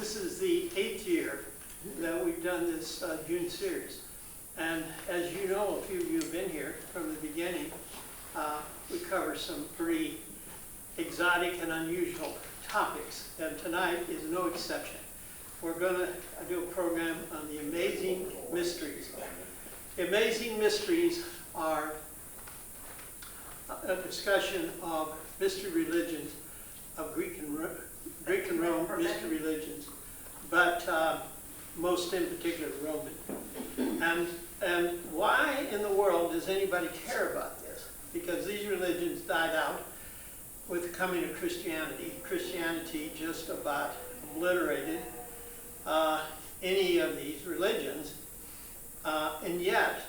This is the 8th year that we've done this June series. And as you know, a few of you have been here from the beginning, we cover some pretty exotic and unusual topics, and tonight is no exception. We're going to do a program on the amazing mysteries. The amazing mysteries are a discussion of mystery religions, of Greek and Rome mystery religions, but most in particular Roman. And why in the world does anybody care about this? Because these religions died out with the coming of Christianity. Christianity just about obliterated any of these religions. And yet,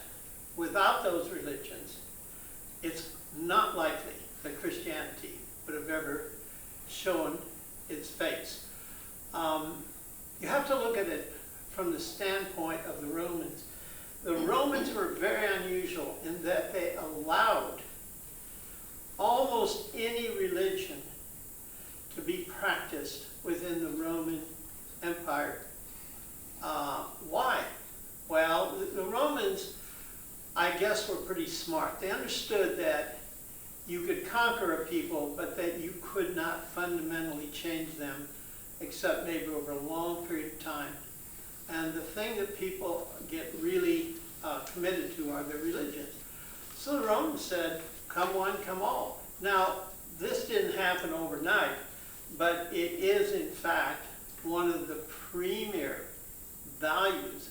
without those religions, it's not likely that Christianity would have ever shown its face. You have to look at it from the standpoint of the Romans. The Romans were very unusual in that they allowed almost any religion to be practiced within the Roman Empire. Why? Well, the Romans, I guess, were pretty smart. They understood that you could conquer a people, but that you could not fundamentally change them except maybe over a long period of time. And the thing that people get really committed to are their religions. So the Romans said, come one, come all. Now, this didn't happen overnight, but it is, in fact, one of the premier values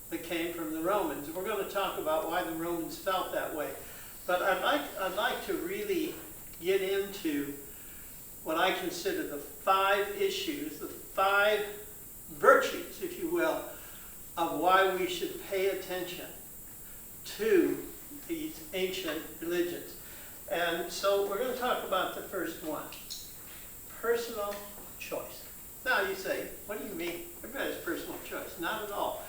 that came from the Romans. We're going to talk about why the Romans felt that way. But I'd like to really get into what I consider the 5 issues, the 5 virtues, if you will, of why we should pay attention to these ancient religions. And so we're going to talk about the first one, personal choice. Now you say, what do you mean? Everybody has personal choice. Not at all.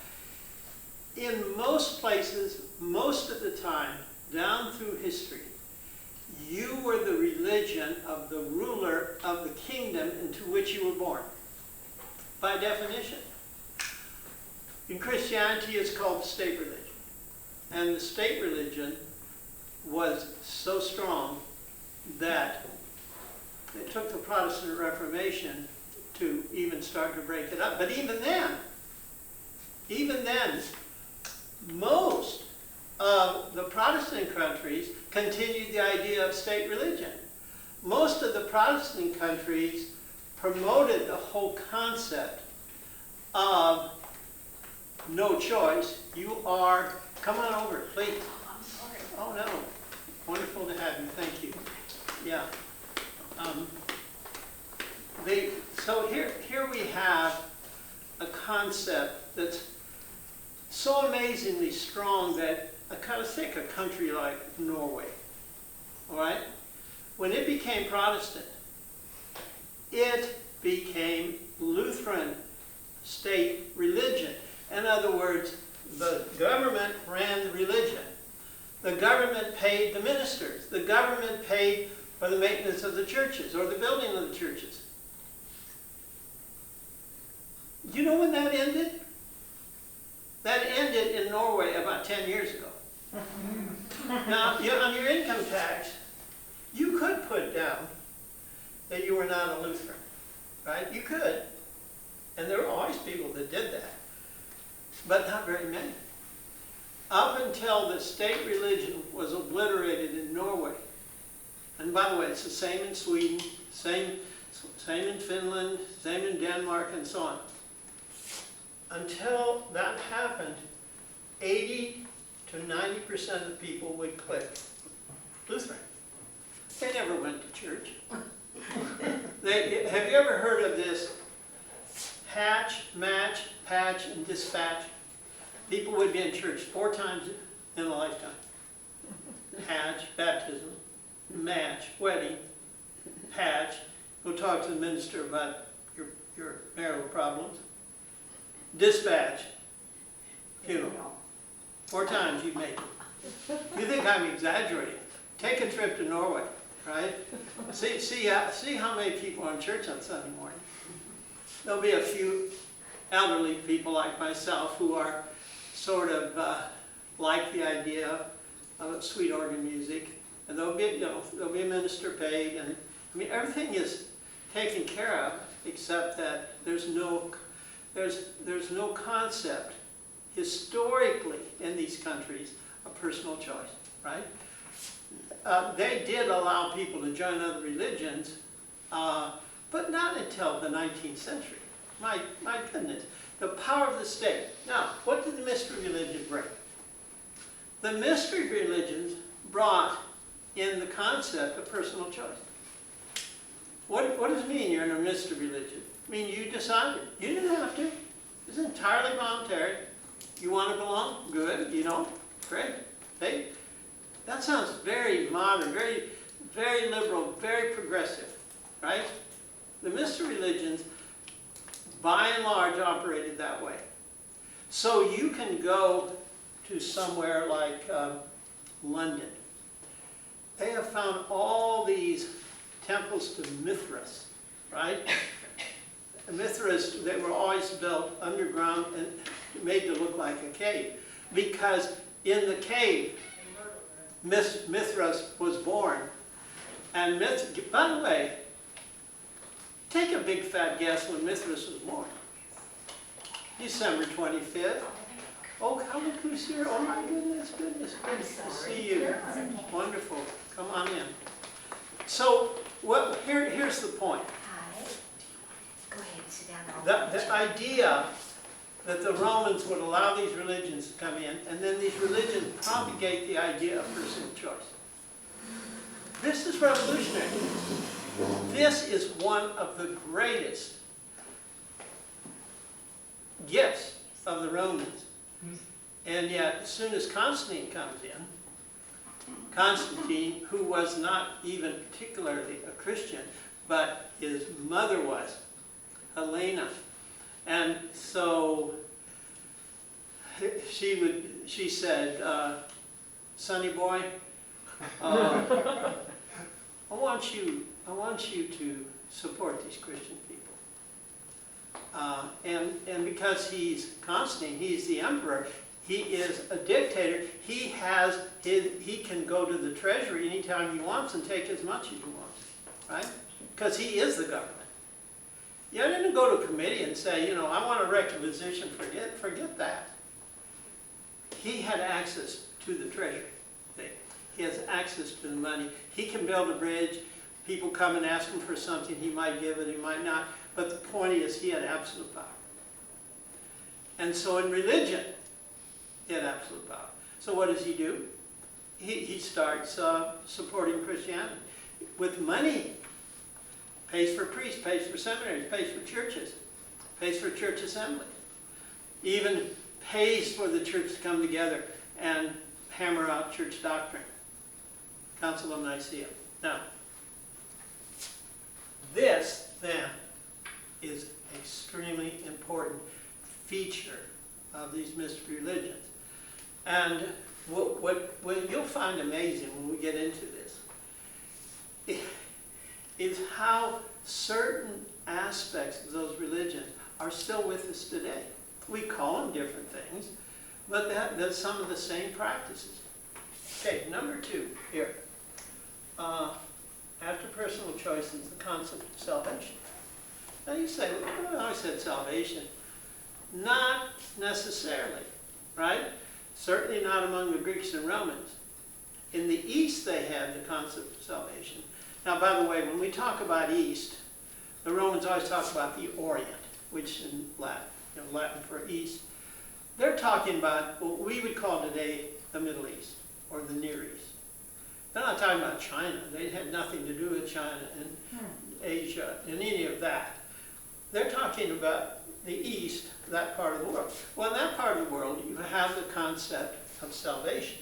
In most places, most of the time, down through history, you were the religion of the ruler of the kingdom into which you were born, by definition. In Christianity, it's called the state religion. And the state religion was so strong that it took the Protestant Reformation to even start to break it up. But even then, most of the Protestant countries continued the idea of state religion. Most of the Protestant countries promoted the whole concept of no choice. You are, come on over, please. I'm sorry. Oh no, wonderful to have you, thank you. Yeah. So here we have a concept that's so amazingly strong that I kind of think a country like Norway, all right? When it became Protestant, it became Lutheran state religion. In other words, the government ran the religion. The government paid the ministers. The government paid for the maintenance of the churches or the building of the churches. You know when that ended? That ended in Norway about 10 years ago. Now, on your income tax, you could put down that you were not a Lutheran, right? You could. And there were always people that did that, but not very many. Up until the state religion was obliterated in Norway. And by the way, it's the same in Sweden, same in Finland, same in Denmark, and so on. Until that happened, 80 to 90% of people would click Lutheran. They never went to church. Have you ever heard of this hatch, match, patch, and dispatch? People would be in church 4 times in a lifetime. Hatch, baptism, match, wedding, patch, go talk to the minister about your marital problems, dispatch, funeral. 4 times you'd make it. You think I'm exaggerating? Take a trip to Norway, right? See how many people are in church on Sunday morning. there'll be a few elderly people like myself who are sort of like the idea of sweet organ music, and there'll be, there'll be a minister paid, and I mean everything is taken care of except that there's no concept historically in these countries of personal choice, right? They did allow people to join other religions, but not until the 19th century. My goodness, the power of the state. Now, what did the mystery religion bring? The mystery religions brought in the concept of personal choice. What does it mean you're in a mystery religion? I mean, you decided. You didn't have to. It's entirely voluntary. You want to belong? Good. You don't? Great. That sounds very modern, very, very liberal, very progressive, right? The mystery religions, by and large, operated that way. So you can go to somewhere like London. They have found all these temples to Mithras, right? Mithras, they were always built underground and made to look like a cave. Because in the cave, Mithras was born. And by the way, take a big fat guess when Mithras was born. December 25th. Oh, how look who's here. Oh my goodness, good to see you. Wonderful. Come on in. So, here's the point. Hi. Go ahead, sit down. The idea that the Romans would allow these religions to come in, and then these religions propagate the idea of personal choice. This is revolutionary. This is one of the greatest gifts of the Romans. And yet, as soon as Constantine comes in, Constantine, who was not even particularly a Christian, but his mother was, Helena. And so she said, "Sonny boy, I want you to support these Christian people." And because he's Constantine, he's the emperor. He is a dictator. He can go to the treasury anytime he wants and take as much as he wants, right? Because he is the government. You didn't go to a committee and say, I want a requisition. Forget that. He had access to the treasury. He has access to the money. He can build a bridge. People come and ask him for something. He might give it, he might not. But the point is, he had absolute power. And so in religion, he had absolute power. So what does he do? He starts supporting Christianity with money. Pays for priests, pays for seminaries, pays for churches, pays for church assemblies. Even pays for the church to come together and hammer out church doctrine. Council of Nicaea. Now, this then is an extremely important feature of these mystery religions. And what you'll find amazing when we get into this is how certain aspects of those religions are still with us today. We call them different things, but that's some of the same practices. Okay, number 2 here. After personal choice is the concept of salvation. Now you say, well, I said salvation. Not necessarily, right? Certainly not among the Greeks and Romans. In the East, they had the concept of salvation. Now, by the way, when we talk about East, the Romans always talk about the Orient, which in Latin, Latin for East. They're talking about what we would call today the Middle East or the Near East. They're not talking about China. They had nothing to do with China and Asia and any of that. They're talking about the East, that part of the world. Well, in that part of the world, you have the concept of salvation.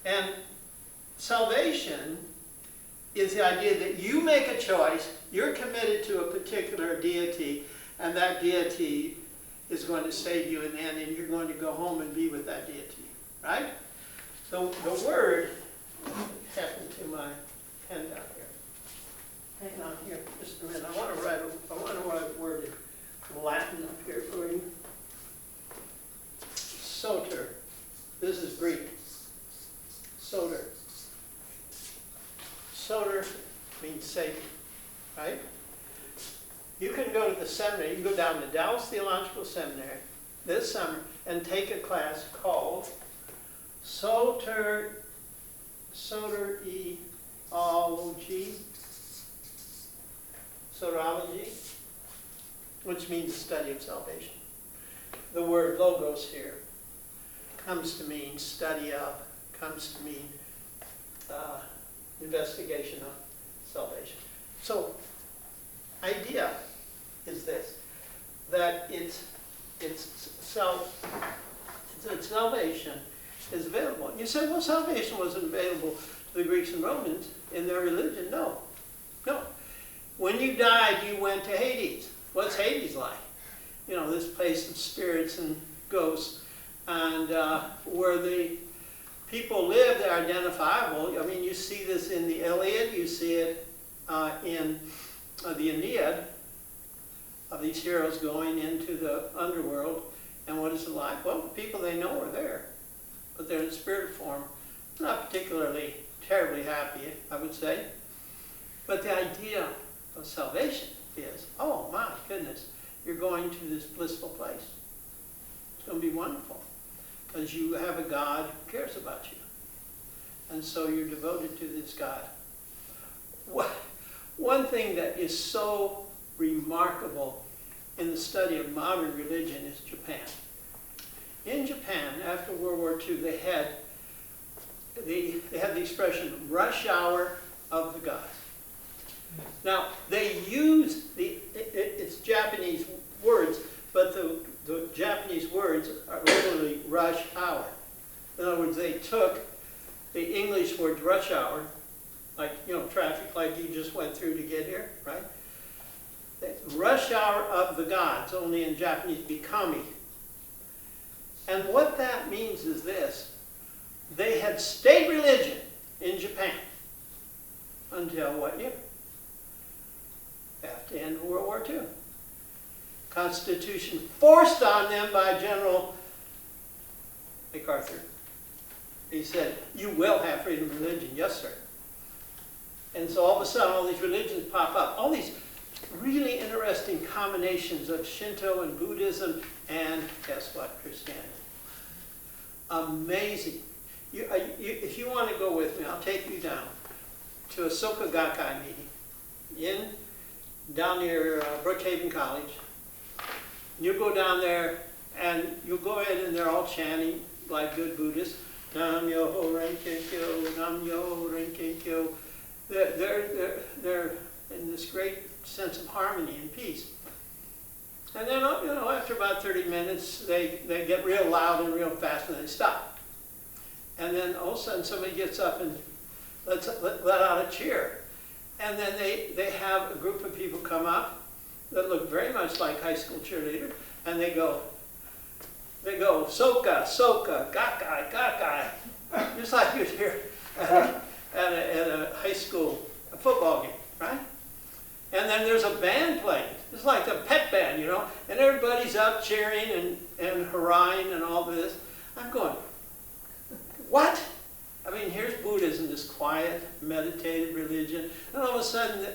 And salvation is the idea that you make a choice, you're committed to a particular deity, and that deity is going to save you in the end, and you're going to go home and be with that deity, right? So the word, happened to my pen down here. Hang on here just a minute. I want to write a word some Latin up here for you. Soter. This is Greek. Soter. Soter means Savior, right? You can go to the seminary, you can go down to Dallas Theological Seminary this summer and take a class called Soteriology, which means the study of salvation. The word logos here comes to mean study of, comes to mean investigation of salvation. So, idea is this, that salvation is available. You say, well, salvation wasn't available to the Greeks and Romans in their religion. No. No. When you died, you went to Hades. What's Hades like? You know, this place of spirits and ghosts, and where the people live, they're identifiable. I mean, you see this in the Iliad, you see it in the Aeneid, of these heroes going into the underworld. And what is it like? Well, the people they know are there, but they're in spirit form. Not particularly terribly happy, I would say. But the idea of salvation is, oh my goodness, you're going to this blissful place. It's going to be wonderful, because you have a God who cares about you. And so you're devoted to this God. One thing that is so remarkable in the study of modern religion is Japan. In Japan, after World War II, they had the expression rush hour of the gods. Now, they use it's Japanese words, but the Japanese words are literally rush hour. In other words, they took the English word rush hour, like, you know, traffic like you just went through to get here, right? Rush hour of the gods, only in Japanese, bikami. And what that means is this. They had state religion in Japan until what year? After the end of World War II. Constitution forced on them by General MacArthur. He said, you will have freedom of religion. Yes, sir. And so all of a sudden, all these religions pop up. All these really interesting combinations of Shinto and Buddhism and, guess what, Christianity. Amazing. If you want to go with me, I'll take you down to a Soka Gakkai meeting down near Brookhaven College. You go down there and you go in and they're all chanting like good Buddhists. Nam Myoho Renge Kyo, Nam Myoho Renge Kyo. They're in this great sense of harmony and peace. And then, you know, after about 30 minutes, they get real loud and real fast and they stop. And then all of a sudden somebody gets up and let out a cheer. And then they have a group of people come up that look very much like high school cheerleaders, and they go, Soka, Soka, Gakkai, Gakkai. Just like you'd hear at a high school football game, right? And then there's a band playing. It's like the pet band, you know, and everybody's up cheering and hurrahing and all this. I'm going, what? I mean, here's Buddhism, this quiet, meditative religion, and all of a sudden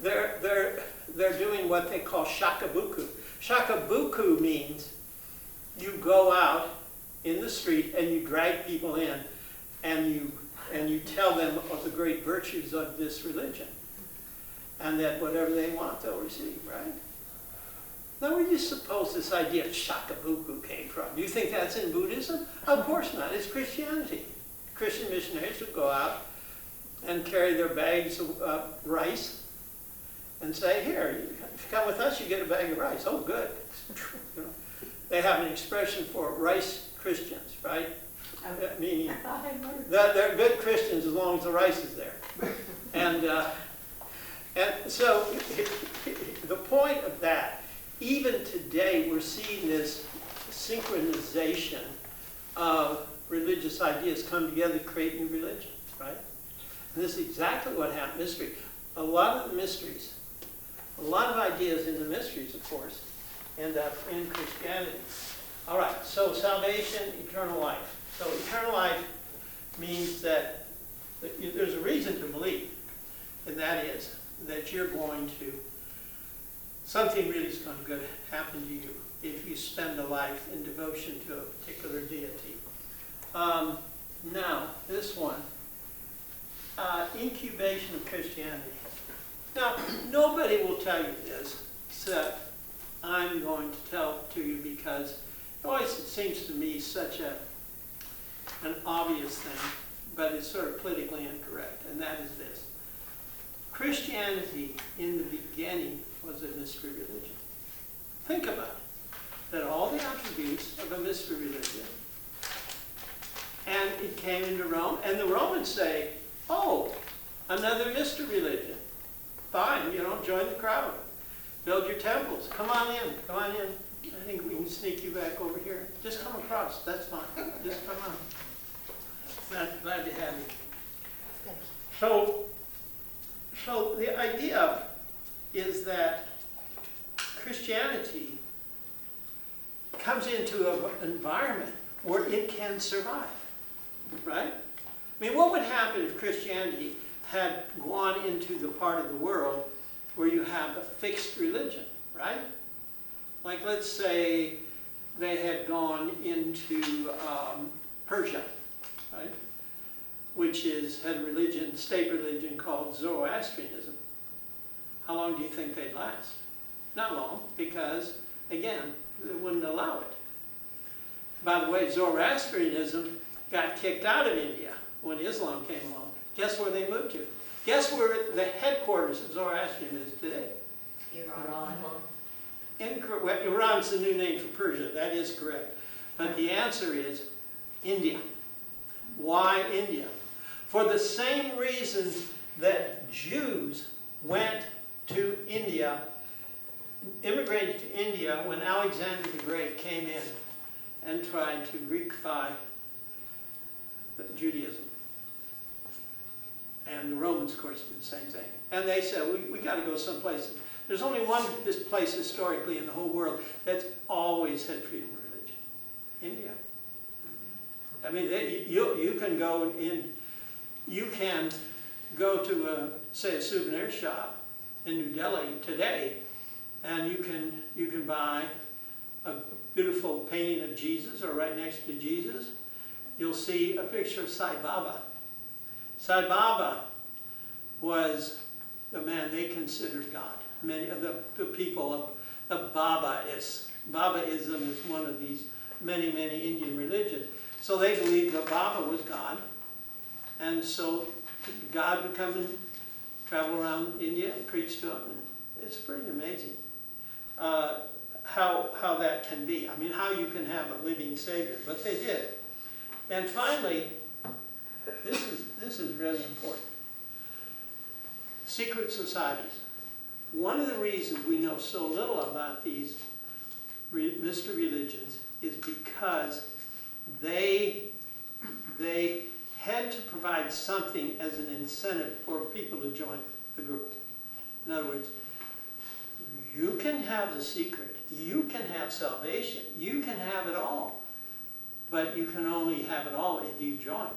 they're doing what they call shakabuku. Shakabuku means you go out in the street and you drag people in and you tell them of the great virtues of this religion. And that whatever they want, they'll receive, right? Now, where do you suppose this idea of shakabuku came from? Do you think that's in Buddhism? Of course not. It's Christianity. Christian missionaries would go out and carry their bags of rice and say, here, if you come with us, you get a bag of rice. Oh, good. You know, they have an expression for rice Christians, right? Meaning that they're good Christians as long as the rice is there. And so the point of that, even today we're seeing this synchronization of religious ideas come together to create new religions, right? And this is exactly what happened in mystery. A lot of the mysteries, a lot of ideas in the mysteries, of course, end up in Christianity. All right, so salvation, eternal life. So eternal life means that there's a reason to believe, and that is that you're going to, something really is going to happen to you if you spend a life in devotion to a particular deity. Now, this one, incubation of Christianity. Now, nobody will tell you this, except I'm going to tell it to you because it always seems to me such an obvious thing, but it's sort of politically incorrect, and that is this. Christianity, in the beginning, was a mystery religion. Think about it. That all the attributes of a mystery religion, and it came into Rome, and the Romans say, oh, another mystery religion. Fine, join the crowd. Build your temples. Come on in. I think we can sneak you back over here. Just come across. That's fine. Just come on. Glad to have you. So the idea is that Christianity comes into an environment where it can survive, right? I mean, what would happen if Christianity had gone into the part of the world where you have a fixed religion, right? Like, let's say they had gone into Persia, right? Which had a state religion called Zoroastrianism. How long do you think they'd last? Not long, because, again, they wouldn't allow it. By the way, Zoroastrianism got kicked out of India when Islam came along. Guess where they moved to? Guess where the headquarters of Zoroastrianism is today? Iran. Incorrect. Well, Iran's the new name for Persia. That is correct. But the answer is India. Why India? For the same reason that Jews went to India, immigrated to India when Alexander the Great came in and tried to Greekify Judaism. And the Romans, of course, did the same thing. And they said, we got to go someplace. There's only one place historically in the whole world that's always had freedom of religion. India. I mean, you can go in, you can go to, say, a souvenir shop in New Delhi today, and you can buy a beautiful painting of Jesus, or right next to Jesus, you'll see a picture of Sai Baba. Sai Baba was the man they considered God. Many of the people of the Babaists. Babaism is one of these many Indian religions. So they believed that Baba was God. And so God would come and travel around India and preach to them. And it's pretty amazing how that can be. I mean, how you can have a living Savior. But they did. And finally, this is really important. Secret societies. One of the reasons we know so little about these mystery religions is because they had to provide something as an incentive for people to join the group. In other words, you can have the secret, you can have salvation, you can have it all, but you can only have it all if you join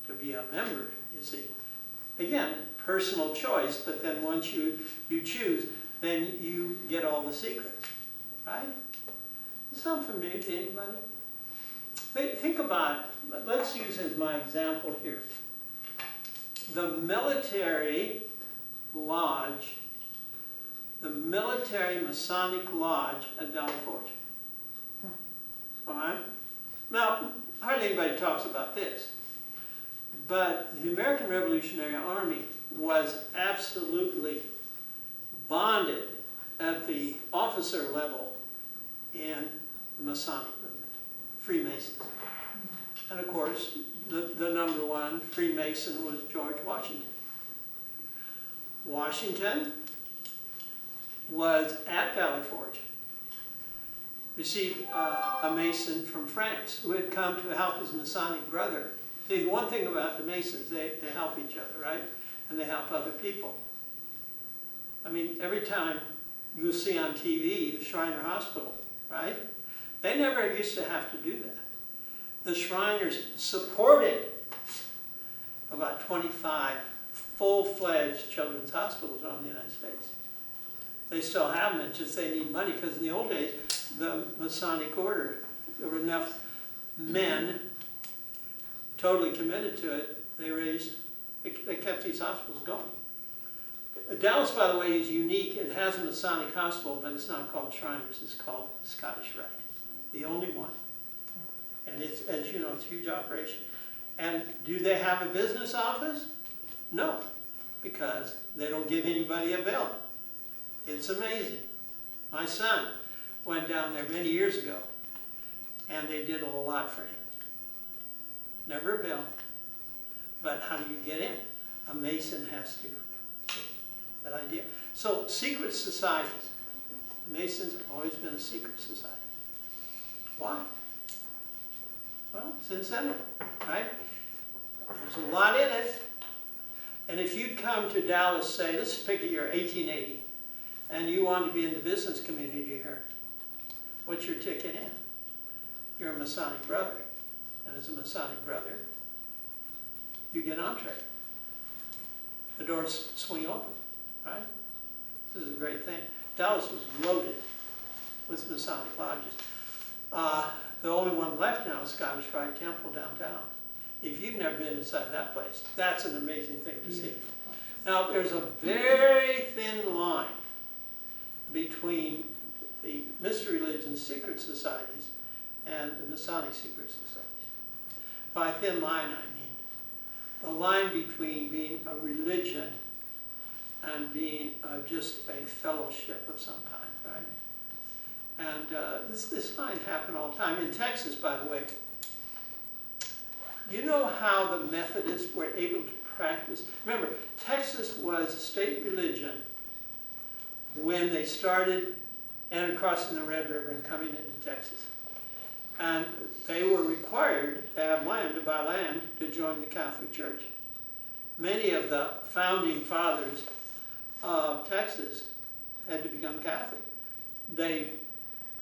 to be a member, you see. Again, personal choice, but then once you choose, then you get all the secrets, right? Does that sound familiar to anybody? Think about, let's use as my example here, the military lodge, the military Masonic lodge at Valley Forge. All right? Now, hardly anybody talks about this, but the American Revolutionary Army was absolutely bonded at the officer level in the Masonic movement, Freemasons. And of course, the number one Freemason was George Washington. Washington was at Valley Forge, received a Mason from France who had come to help his Masonic brother. See, the one thing about the Masons, they help each other, right? And they help other people. I mean, every time you see on TV the Shriner Hospital, right? They never used to have to do that. The Shriners supported about 25 full-fledged children's hospitals around the United States. They still have them, it's just they need money, because in the old days, the Masonic order, there were enough men totally committed to it, they kept these hospitals going. Dallas, by the way, is unique. It has a Masonic hospital, but it's not called Shriners, it's called Scottish Rite. The only one. And it's, as you know, it's a huge operation. And do they have a business office? No, because they don't give anybody a bill. It's amazing. My son went down there many years ago, and they did a lot for him. Never a bill. But how do you get in? A Mason has to. That idea. So secret societies. Masons have always been a secret society. Why? Well, it's incentive, right? There's a lot in it. And if you'd come to Dallas, say, let's pick a year, 1880, and you want to be in the business community here, what's your ticket in? You're a Masonic brother. And as a Masonic brother, you get entree. The doors swing open, right? This is a great thing. Dallas was loaded with Masonic lodges. The only one left now is Scottish Rite Temple downtown. If you've never been inside that place, that's an amazing thing to see. Now, there's a very thin line between the mystery religion secret societies and the Masonic secret societies. By thin line, I mean the line between being a religion and being just a fellowship of some kind, right? And this line happened all the time. In Texas, by the way, you know how the Methodists were able to practice? Remember, Texas was state religion when they started and crossing the Red River and coming into Texas. And they were required to have land, to buy land, to join the Catholic Church. Many of the founding fathers of Texas had to become Catholic. I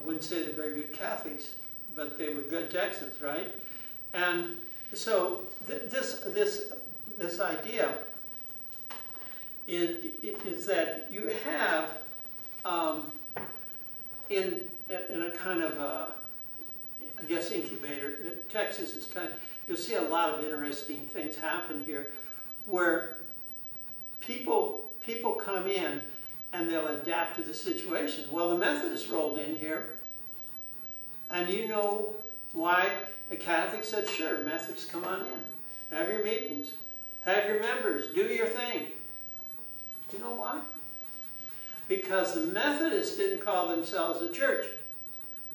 wouldn't say they're very good Catholics, but they were good Texans, right? And so this idea is that you have in a kind of I guess incubator. Texas is you'll see a lot of interesting things happen here, where people come in and they'll adapt to the situation. Well, the Methodists rolled in here, and you know why the Catholics said, sure, Methodists, come on in. Have your meetings. Have your members. Do your thing. Do you know why? Because the Methodists didn't call themselves a church.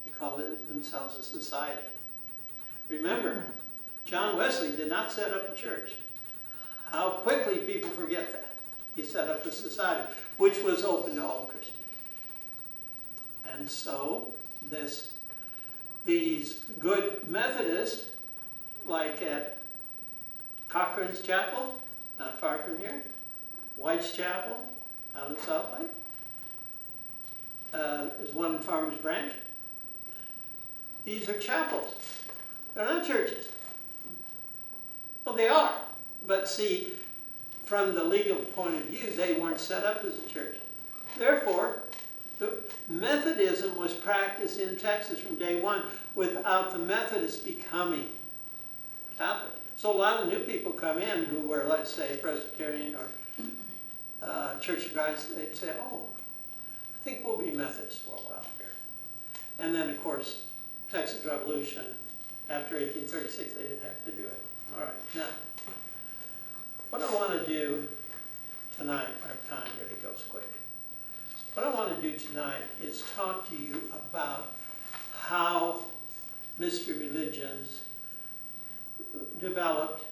They called themselves a society. Remember, John Wesley did not set up a church. How quickly people forget that. He set up a society, which was open to all Christians. And so, these good Methodists, like at Cochrane's Chapel, not far from here, White's Chapel, out in South Lake, there's one in Farmers Branch. These are chapels. They're not churches. Well, they are. But see, from the legal point of view, they weren't set up as a church. Therefore, Methodism was practiced in Texas from day one without the Methodists becoming Catholic. So a lot of new people come in who were, let's say, Presbyterian or Church of Christ. They'd say, oh, I think we'll be Methodists for a while here. And then, of course, Texas Revolution, after 1836, they didn't have to do it. All right, now, what I want to do tonight, our time really goes quick. What I want to do tonight is talk to you about how mystery religions developed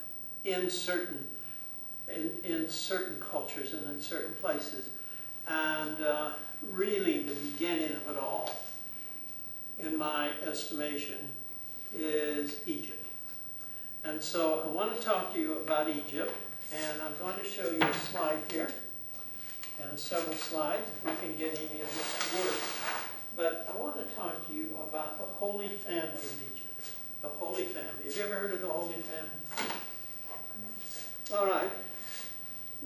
in certain cultures and in certain places, and really the beginning of it all, in my estimation, is Egypt. And so I want to talk to you about Egypt, and I'm going to show you a slide here, and several slides, if we can get any of this to work. but I want to talk to you about the Holy Family of Egypt. The Holy Family. Have you ever heard of the Holy Family? All right.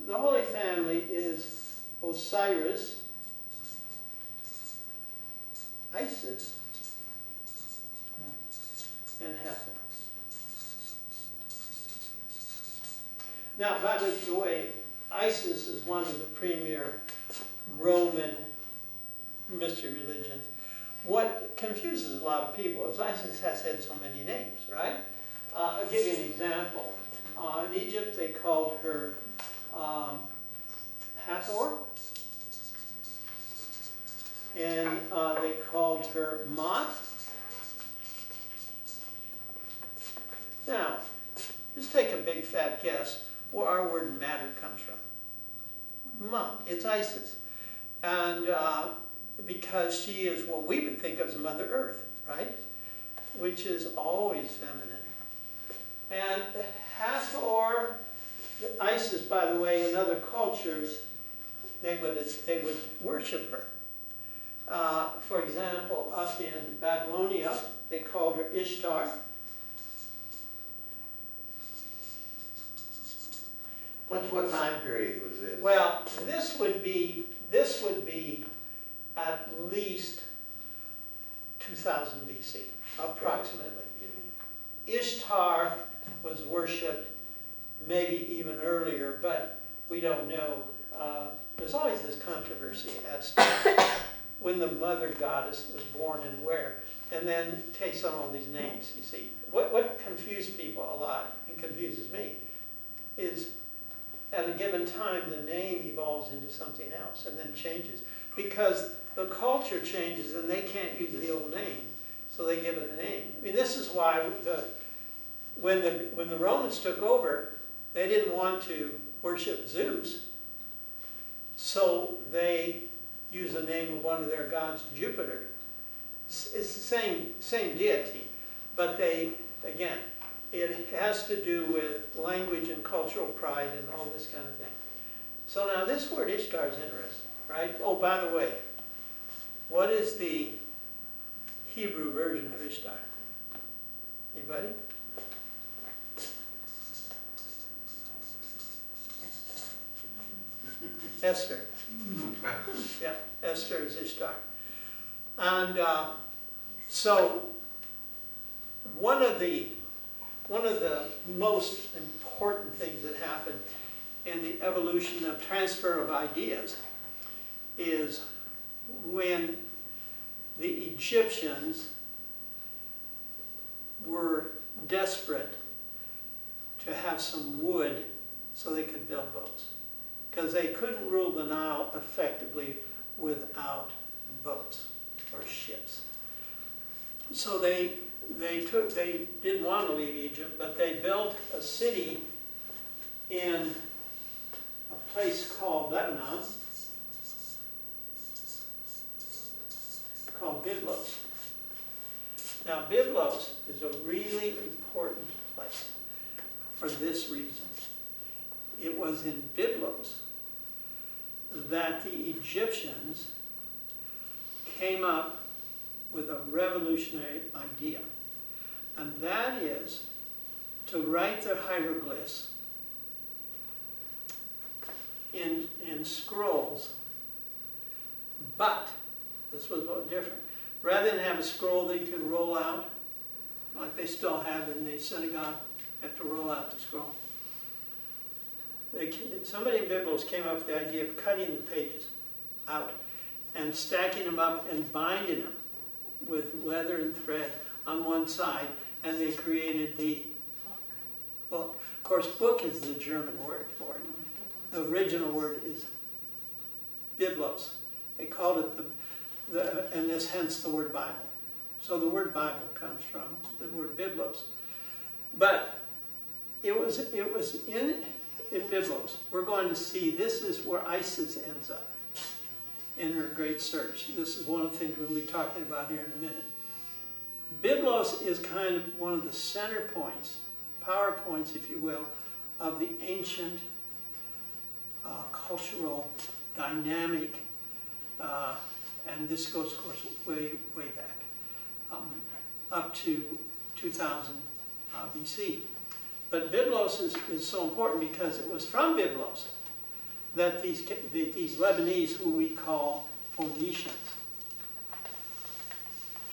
The Holy Family is Osiris, Isis, and Hathor. Now, by the way, Isis is one of the premier Roman mystery religions. What confuses a lot of people is Isis has had so many names, right? I'll give you an example. In Egypt, they called her Hathor, and they called her Mot. Now, just take a big fat guess where our word matter comes from. Mot, it's Isis. And because she is what we would think of as Mother Earth, right? Which is always feminine. And Hathor, Isis, by the way, in other cultures, they would worship her. For example, up in Babylonia, they called her Ishtar. What time period was this? Well, this would be at least 2000 BC, approximately. Ishtar was worshipped maybe even earlier, but we don't know. There's always this controversy as to when the mother goddess was born and where, and then takes on all these names, you see. What confused people a lot, and confuses me, is at a given time the name evolves into something else and then changes. Because the culture changes and they can't use the old name, so they give it a name. I mean, this is why when the Romans took over, they didn't want to worship Zeus, so they used the name of one of their gods, Jupiter. It's the same deity, but again, it has to do with language and cultural pride and all this kind of thing. So now this word Ishtar is interesting, right? Oh, by the way, what is the Hebrew version of Ishtar? Anybody? Esther. Yeah, Esther is Ishtar. And so one of the most important things that happened in the evolution of transfer of ideas is when the Egyptians were desperate to have some wood so they could build boats, because they couldn't rule the Nile effectively without boats or ships. So they didn't want to leave Egypt, but they built a city in a place called Lebanon, called Byblos. Now, Byblos is a really important place for this reason. It was in Byblos that the Egyptians came up with a revolutionary idea. And that is to write their hieroglyphs in scrolls. But, this was different. Rather than have a scroll that you could roll out, like they still have in the synagogue, you have to roll out the scroll. Somebody in Byblos came up with the idea of cutting the pages out and stacking them up and binding them with leather and thread on one side, and they created the book. Of course, book is the German word for it. The original word is Byblos. They called it and this hence the word Bible. So the word Bible comes from the word Byblos. But it was in Byblos. We're going to see this is where Isis ends up in her great search. This is one of the things we'll be talking about here in a minute. Byblos is kind of one of the center points, power points, if you will, of the ancient cultural dynamic and this goes, of course, way, way back, up to 2000 BC. But Byblos is so important because it was from Byblos that these Lebanese, who we call Phoenicians,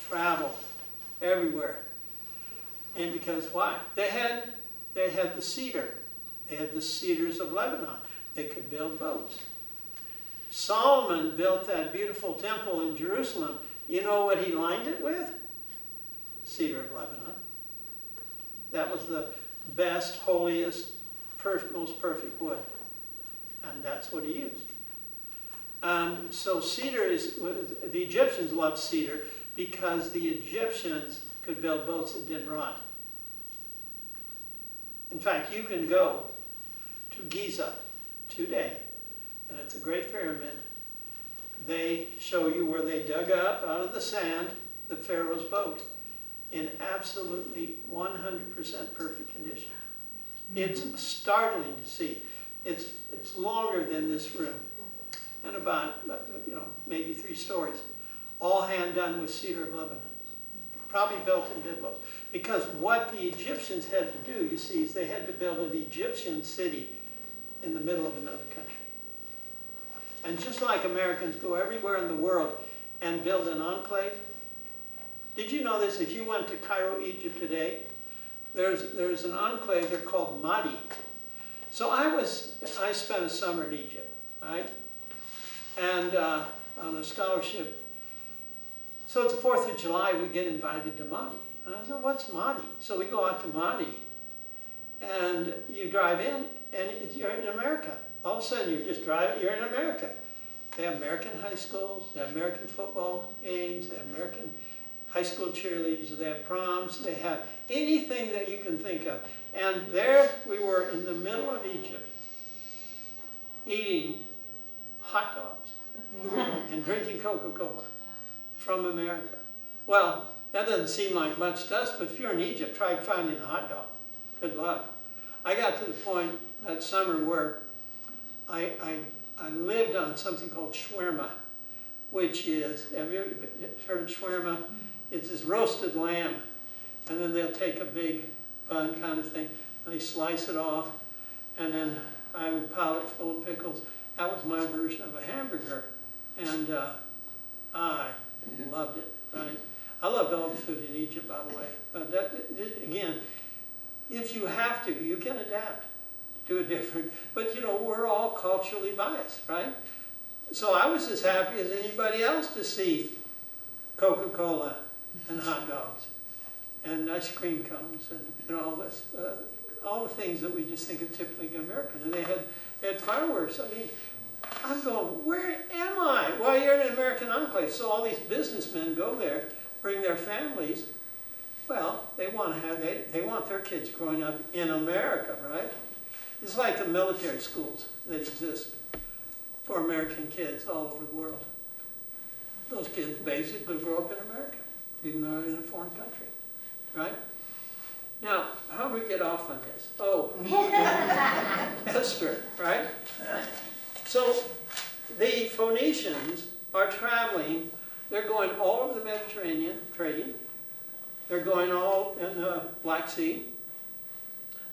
traveled everywhere. And because why? They had the cedar. They had the cedars of Lebanon. They could build boats. Solomon built that beautiful temple in Jerusalem. You know what he lined it with? Cedar of Lebanon. That was the best, holiest, most perfect wood. And that's what he used. And so cedar is, the Egyptians loved cedar because the Egyptians could build boats that didn't rot. In fact, you can go to Giza today, and it's a great pyramid. They show you where they dug up out of the sand the Pharaoh's boat in absolutely 100% perfect condition. It's startling to see. It's longer than this room, and about, maybe 3 stories, all hand done with cedar of Lebanon, probably built in Byblos. Because what the Egyptians had to do, you see, is they had to build an Egyptian city in the middle of another country. And just like Americans go everywhere in the world and build an enclave, did you know this? If you went to Cairo, Egypt today, there's an enclave there called Mahdi. So I spent a summer in Egypt, right? And on a scholarship. So it's the 4th of July, we get invited to Mahdi. And I said, what's Mahdi? So we go out to Mahdi, and you drive in, and you're in America. All of a sudden, you're just driving, you're in America. They have American high schools, they have American football games, they have American high school cheerleaders, they have proms, they have anything that you can think of. And there we were in the middle of Egypt, eating hot dogs and drinking Coca-Cola from America. Well, that doesn't seem like much to us, but if you're in Egypt, try finding a hot dog. Good luck. I got to the point that summer where I lived on something called shawarma, which is, have you ever heard of shawarma? It's this roasted lamb, and then they'll take a big bun kind of thing, and they slice it off, and then I would pile it full of pickles. That was my version of a hamburger, and I loved it, right? I loved all the food in Egypt, by the way. But that, again, if you have to, you can adapt to a different, but we're all culturally biased, right? So I was as happy as anybody else to see Coca-Cola and hot dogs and ice cream cones and all this, all the things that we just think of typically American. And they had fireworks. I mean, I'm going, where am I? Well, you're in an American enclave. So all these businessmen go there, bring their families. Well, they want their kids growing up in America, right? It's like the military schools that exist for American kids all over the world. Those kids basically grow up in America, even though they're in a foreign country, right? Now, how do we get off on this? Oh, Esther, right? So the Phoenicians are traveling. They're going all over the Mediterranean trading. They're going all in the Black Sea.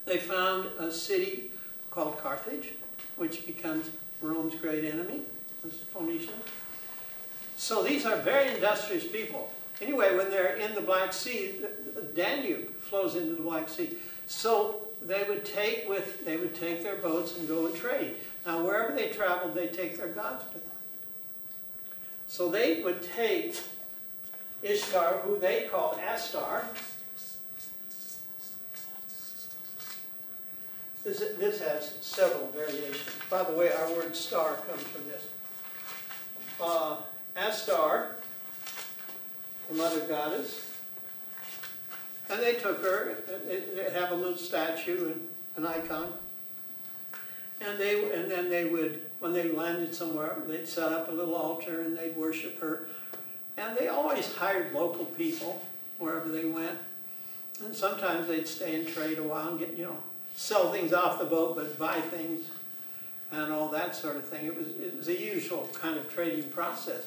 They found a city called Carthage, which becomes Rome's great enemy, the Phoenicians. So these are very industrious people. Anyway, when they're in the Black Sea, the Danube flows into the Black Sea. So they would take their boats and go and trade. Now, wherever they traveled, they take their gods with them. So they would take Ishtar, who they called Astar. This has several variations. By the way, our word star comes from this. Astar, the mother goddess, and they took her. They have a little statue and an icon, and then they would, when they landed somewhere, they'd set up a little altar and they'd worship her. And they always hired local people wherever they went, and sometimes they'd stay and trade a while and get, sell things off the boat, but buy things and all that sort of thing. It was a usual kind of trading process.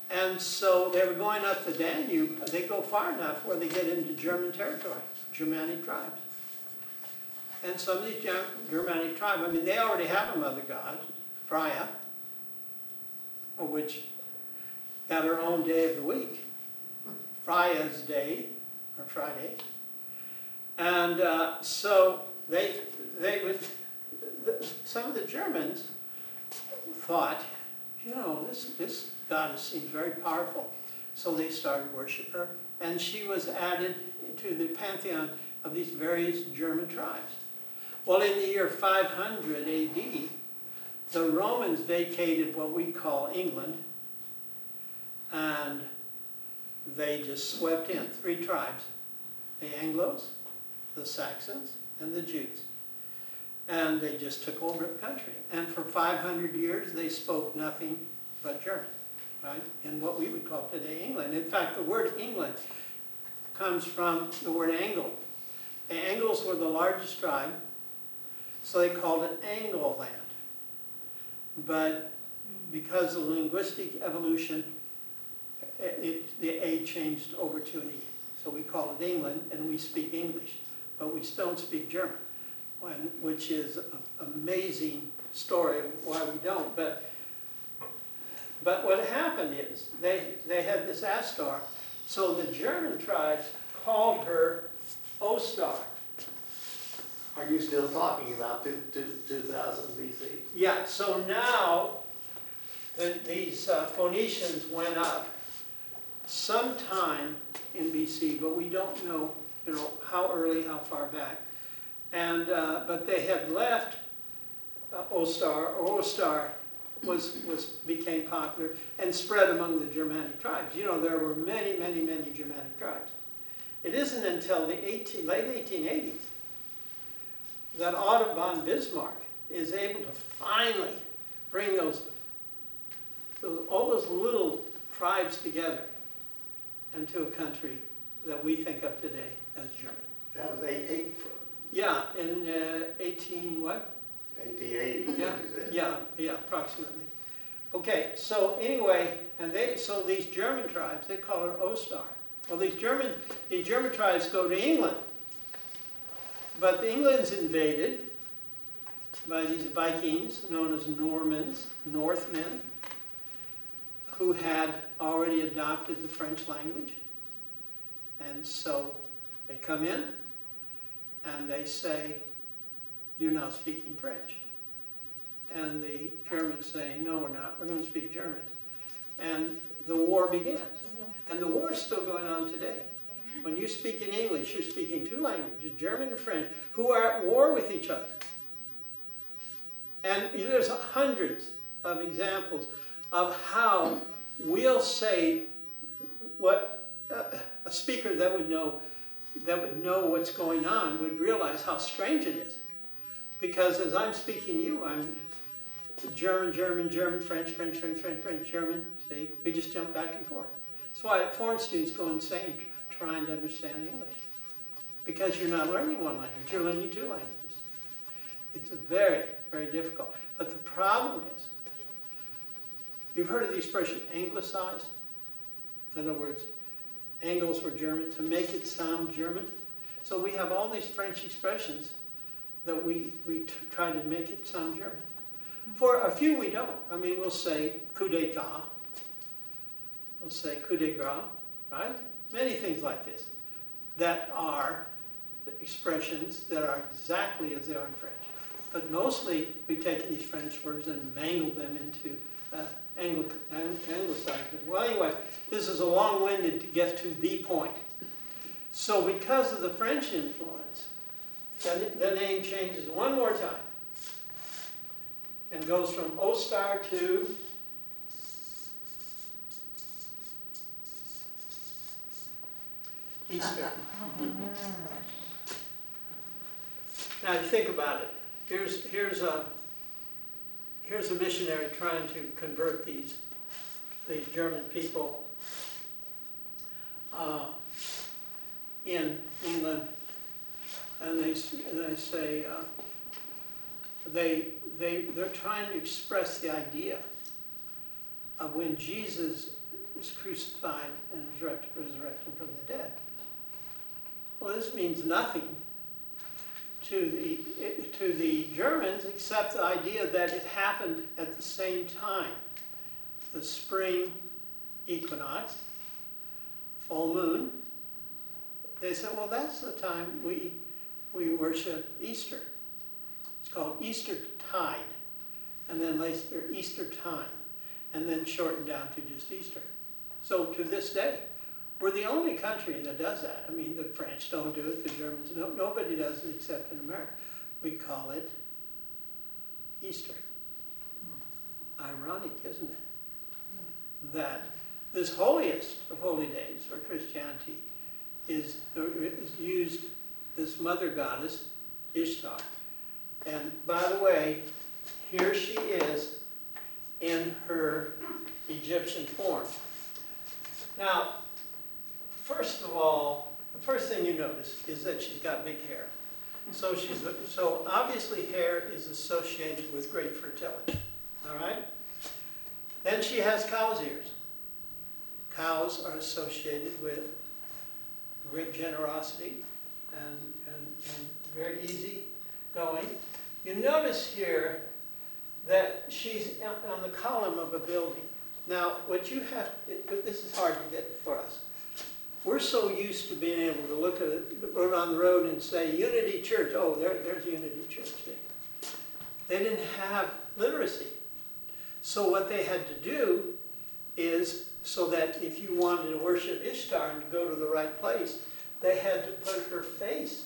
And so they were going up the Danube. They go far enough where they get into German territory, Germanic tribes. And some of these Germanic tribes, I mean, they already have a mother god, Freya, which got her own day of the week, Freya's Day, or Friday. And so some of the Germans thought, you know, this goddess seems very powerful. So they started worshiping her, and she was added to the pantheon of these various German tribes. Well, in the year 500 AD, the Romans vacated what we call England, and they just swept in 3 tribes: the Anglos, the Saxons, and the Jews. And they just took over the country. And for 500 years, they spoke nothing but German, right? In what we would call today England. In fact, the word England comes from the word Angle. The Angles were the largest tribe, so they called it Angleland. But because of linguistic evolution, the A changed over to an E. So we call it England, and we speak English, but we don't speak German, which is an amazing story of why we don't. But what happened is they had this Astar, so the German tribes called her Ostar. Are you still talking about 2000 BC? Yeah, so now these Phoenicians went up sometime in BC, but we don't know, you know, how early, how far back. And but they had left Ostar, or Ostar became popular and spread among the Germanic tribes. You know, there were many, many, many Germanic tribes. It isn't until the late 1880s that Otto von Bismarck is able to finally bring all those little tribes together into a country that we think of today as German. That was 8. Yeah, in 18 what? 1880. Yeah, approximately. Okay, so anyway, so these German tribes, they call her Ostar. Well, these German tribes go to England, but England's invaded by these Vikings known as Normans, Northmen, who had already adopted the French language. And so they come in and they say, "You're now speaking French." And the Germans say, "No, we're not. We're going to speak German." And the war begins. And the war is still going on today. When you speak in English, you're speaking 2 languages, German and French, who are at war with each other. And there's hundreds of examples of how we'll say what a speaker that would know what's going on would realize how strange it is. Because as I'm speaking to you, I'm German, German, German, French, French, French, French, French, German. See, we just jump back and forth. That's why foreign students go insane trying to understand English. Because you're not learning one language, you're learning 2 languages. It's very, very difficult. But the problem is, you've heard of the expression anglicized? In other words, Angles were German, to make it sound German. So we have all these French expressions that we try to make it sound German. For a few we don't. I mean, we'll say coup d'etat. We'll say coup de grace, right? Many things like this that are expressions that are exactly as they are in French. But mostly we've taken these French words and mangled them into anglicized them. Well, anyway, this is a long-winded to get to the point. So because of the French influence, the name changes one more time and goes from Ostar to Easter. Now you think about it. Here's a missionary trying to convert these German people in England, and they say they're trying to express the idea of when Jesus was crucified and resurrected from the dead. Well, this means nothing to the Germans except the idea that it happened at the same time. The spring equinox, full moon. They said, well, that's the time we worship Easter. It's called Easter tide, and then later Easter time, and then shortened down to just Easter. So to this day, we're the only country that does that. I mean, the French don't do it, the Germans, nobody does it except in America. We call it Easter. Ironic, isn't it? That this holiest of holy days for Christianity is used, this mother goddess, Ishtar. And by the way, here she is in her Egyptian form. Now, first of all, the first thing you notice is that she's got big hair. So obviously hair is associated with great fertility, all right? Then she has cow's ears. Cows are associated with great generosity and very easy going. You notice here that she's on the column of a building. Now, what you have, this is hard to get for us. We're so used to being able to look at it on the road and say, Unity Church, oh, there's Unity Church. They didn't have literacy. So what they had to do is, so that if you wanted to worship Ishtar and to go to the right place, they had to put her face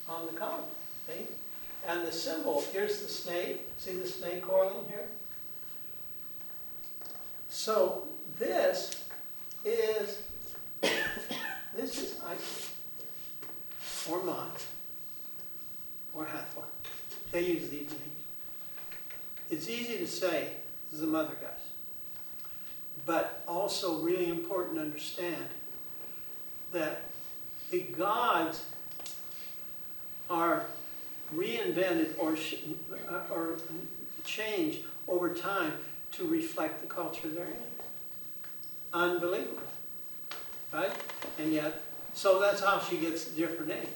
on the column. See? And the symbol, here's the snake. See the snake coiling here? So this is Isis, or Mot, or Hathor. They use these names. It's easy to say this is the mother goddess, but also really important to understand that the gods are reinvented or changed over time to reflect the culture they're in. Unbelievable, right? And yet, so that's how she gets different names.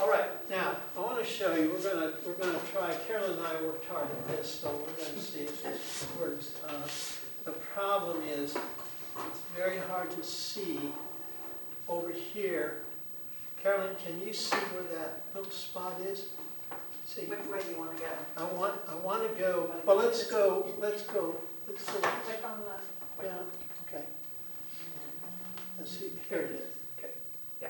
All right, now I want to show you. We're gonna try. Carolyn and I worked hard at this, so we're going to see if this works. The problem is it's very hard to see over here. Carolyn, can you see where that little spot is? See. Which way do you want to go? I want to go. Well, let's go. Click on the. Yeah. Okay. Let's see. Here it is. Okay. Yeah.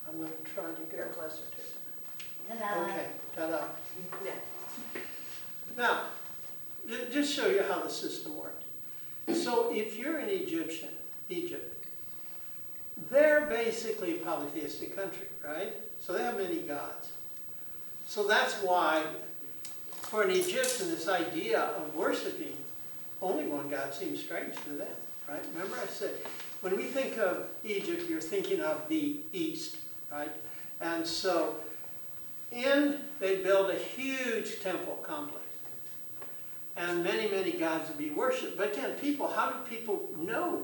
I'm going to try to You're go. closer to it. Okay. Ta-da. Yeah. Now, just show you how the system worked. So if you're an Egypt, they're basically a polytheistic country, right? So they have many gods. So that's why, for an Egyptian, this idea of worshiping only one God seems strange to them, right? Remember I said, when we think of Egypt, you're thinking of the East, right? And so, they built a huge temple complex. And many, many gods would be worshipped. But again, how do people know?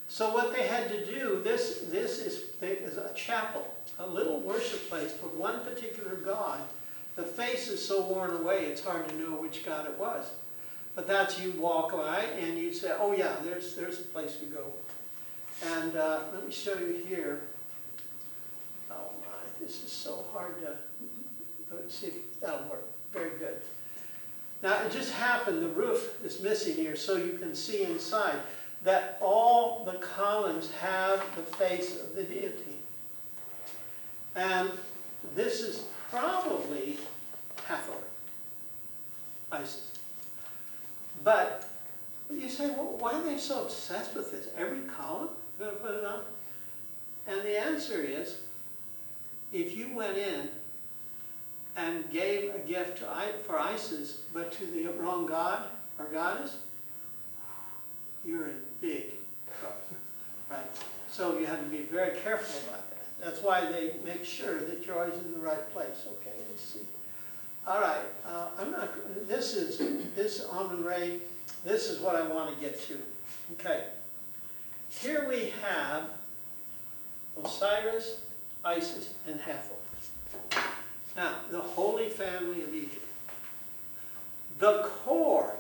So what they had to do, this is a chapel, a little worship place for one particular god. The face is so worn away, it's hard to know which god it was. But that's, you walk by and you say, oh yeah, there's a place to go. And let me show you here. Oh my, this is so hard to, let's see if that'll work. Very good. Now it just happened, the roof is missing here, so you can see inside that all the columns have the face of the deity. And this is probably Hathor, Isis. But you say, well, why are they so obsessed with this? Every column, you're going to put it on? And the answer is, if you went in and gave a gift for Isis, but to the wrong god or goddess, you're in big trouble, right? So you have to be very careful about that. That's why they make sure that you're always in the right place. Okay, let's see. All right, this Amun Ray, this is what I want to get to. Okay. Here we have Osiris, Isis, and Hathor. Now, the Holy Family of Egypt. The core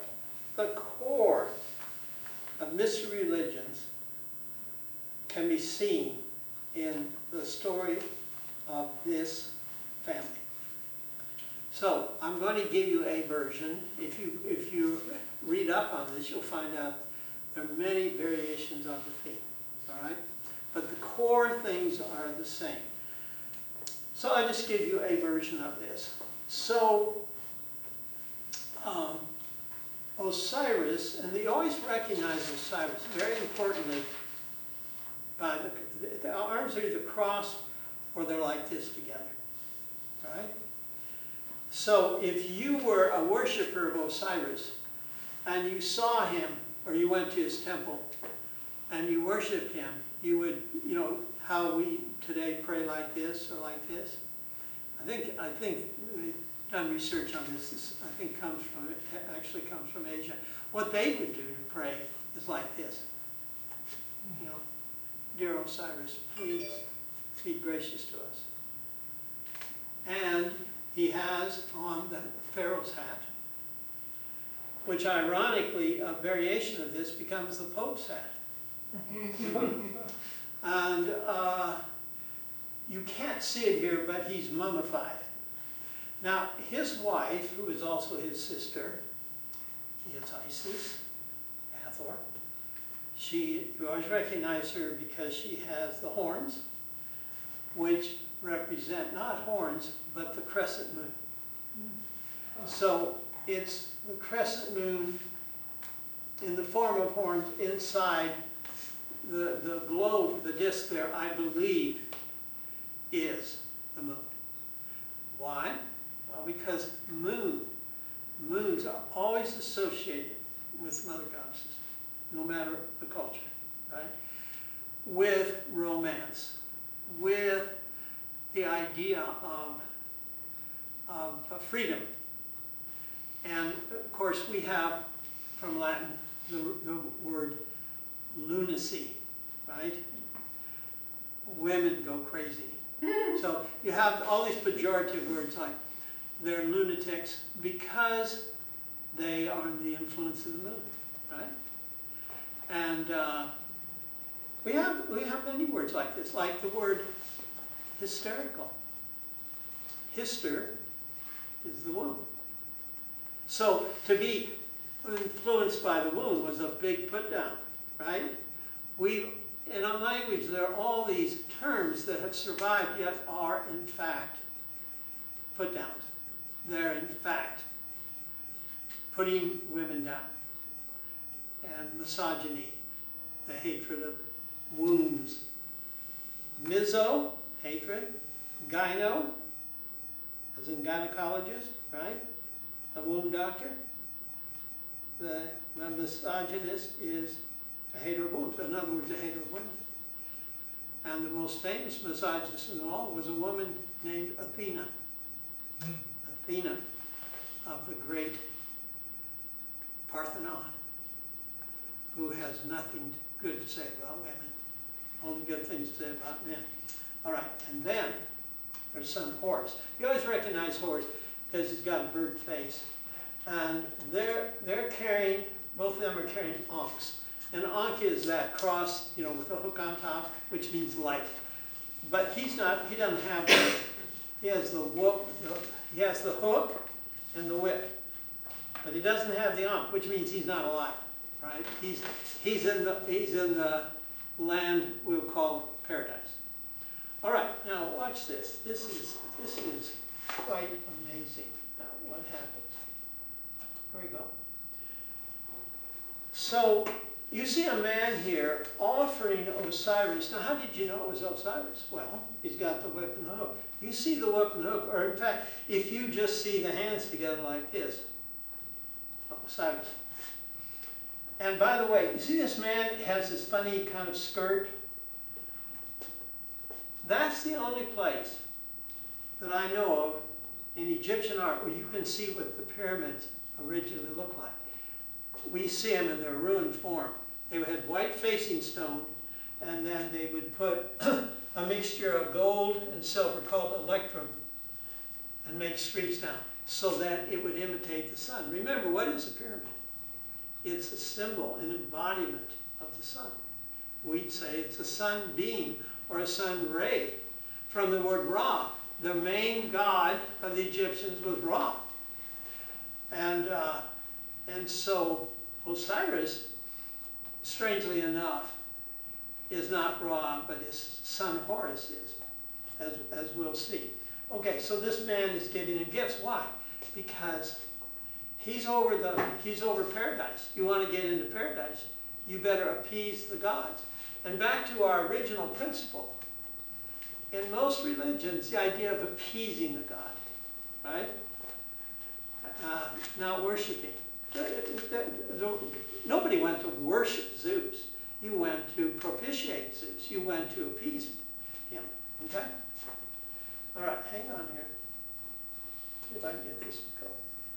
of mystery religions can be seen in the story of this family. So, I'm going to give you a version. If you read up on this, you'll find out there are many variations of the theme, all right? But the core things are the same. So I'll just give you a version of this. So, Osiris, and you always recognize Osiris, very importantly, by the arms are either crossed or they're like this together, right? So if you were a worshiper of Osiris and you saw him, or you went to his temple and you worshiped him, you would, you know, how we today pray like this or like this. I think we've done research on this. This I think actually comes from Asia. What they would do to pray is like this. You know, dear Osiris, please be gracious to us. And he has on the Pharaoh's hat, which ironically, a variation of this becomes the Pope's hat. And you can't see it here, but he's mummified. Now, his wife, who is also his sister, is Isis, Hathor. You always recognize her because she has the horns, which represent not horns, but the crescent moon. So it's the crescent moon in the form of horns inside the globe, the disc there, I believe, is the moon. Why? Well, because moons are always associated with mother goddesses, no matter the culture, right? With romance, with the idea of freedom. And of course we have from Latin the word lunacy, right? Women go crazy. So you have all these pejorative words like they're lunatics because they are under the influence of the moon, right? And we have many words like this, like the word hysterical. Hyster is the womb. So to be influenced by the womb was a big put down, right? In our language, there are all these terms that have survived yet are in fact put downs. They're in fact putting women down. And misogyny, the hatred of wombs. Miso, hatred. Gyno, as in gynecologist, right? A womb doctor. The misogynist is a hater of wombs, in other words, a hater of women. And the most famous misogynist in all was a woman named Athena. Athena of the great Parthenon, who has nothing good to say about women, only good things to say about men. All right, and then there's son Horus. You always recognize Horus because he's got a bird face. And they're carrying, both of them are carrying ankhs. And ankh is that cross, you know, with a hook on top, which means life. But he doesn't have that. He has the hook and the whip. But he doesn't have the ankh, which means he's not alive, right? He's in the land we'll call paradise. All right, now watch this. This is quite amazing. Now what happens? Here we go. So you see a man here offering Osiris. Now how did you know it was Osiris? Well, he's got the whip and the hook. You see the whip and the hook, or in fact, if you just see the hands together like this, Osiris. And by the way, you see this man has this funny kind of skirt? That's the only place that I know of in Egyptian art where you can see what the pyramids originally looked like. We see them in their ruined form. They had white facing stone, and then they would put a mixture of gold and silver called electrum and make streets down so that it would imitate the sun. Remember, what is a pyramid? It's a symbol, an embodiment of the sun. We'd say it's a sunbeam or a sun ray from the word Ra. The main god of the Egyptians was Ra. And so Osiris, strangely enough, is not Ra, but his son Horus is, as we'll see. Okay, so this man is giving him gifts. Why? Because he's over paradise. You want to get into paradise, you better appease the gods. And back to our original principle. In most religions, the idea of appeasing the god, right? Not worshiping. Nobody went to worship Zeus. You went to propitiate Zeus. You went to appease him. Okay? All right, hang on here. See if I can get this to go.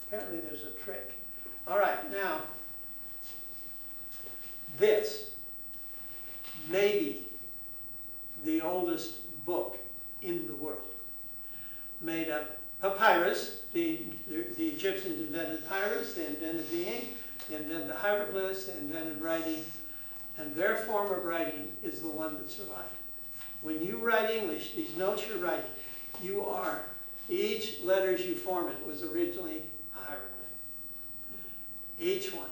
Apparently there's a trick. All right, now, this may be the oldest book in the world. Made of papyrus. The Egyptians invented papyrus, they invented the ink, they invented the hieroglyphs, they invented writing, and their form of writing is the one that survived. When you write English, these notes you're writing, each letters you form it was originally a hieroglyph. Each one.